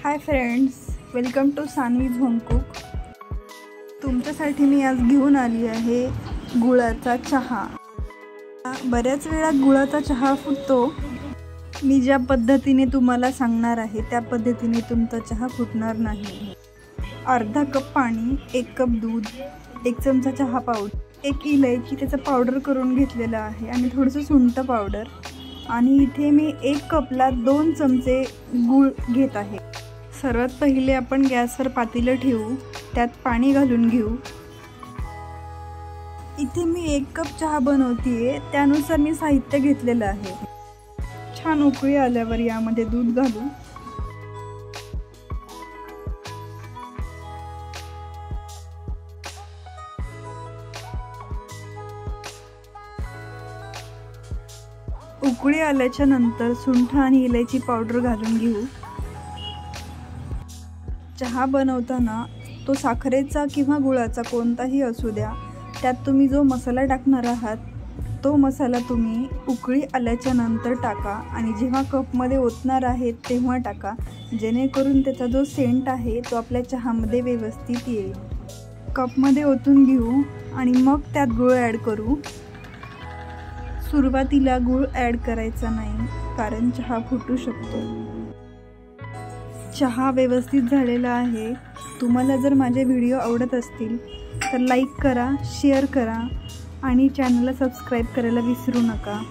High friends, welcome to Saanvi's home cook. तुमच्यासाठी मी आज घेऊन आली आहे गुळाचा चहा। बऱ्याच वेळा गुळाचा चहा फुटतो। मी ज्या पद्धतीने तुम्हाला सांगणार आहे त्या पद्धतीने तुमचा चहा फुटणार नाही। अर्धा कप पाणी, 1 कप दूध, 1 चमचा चहा पावडर, 1 इलायची त्याचा पावडर करून घेतलेला आहे आणि थोडंसं सुंठ पावडर। आणि इथे मी 1 कपला 2 चमचे गूळ घेत आहे। सर्वात पहिले आपण गॅसवर पातेलं ठेवू, त्यात पाणी घालून घेऊ। इथे मी 1 कप चहा बनवतेय, त्यानुसार मी साहित्य घेतलेलं आहे। छान उकळी आल्यावर यामध्ये दूध घालू। उकळी आल्याच्या नंतर सुंठ आणि इलायची पावडर घालून घेऊ। चहा बनवताना तो साखरेचा किंवा गुळाचा कोणताही असू द्या, त्यात तुम्ही जो मसाला टाकणार आहात तो मसाला तुम्ही उकळी आल्याच्या नंतर टाका आणि जेव्हा कपमध्ये ओतणार आहेत तेव्हा टाका, जेणेकरून त्याचा जो सेंट आहे तो आपल्या चहामध्ये व्यवस्थित येईल। कपमध्ये ओतून घेऊ आणि मग त्यात गूळ ॲड करू। सुरुवातीला गूळ ॲड करायचा नाही, कारण चहा फुटू शकतो। चहा व्यवस्थित झालेला आहे। तुम्हाला जर माझे व्हिडिओ आवडत असतील तर लाईक करा, शेअर करा आणि चॅनलला सबस्क्राईब करायला विसरू नका।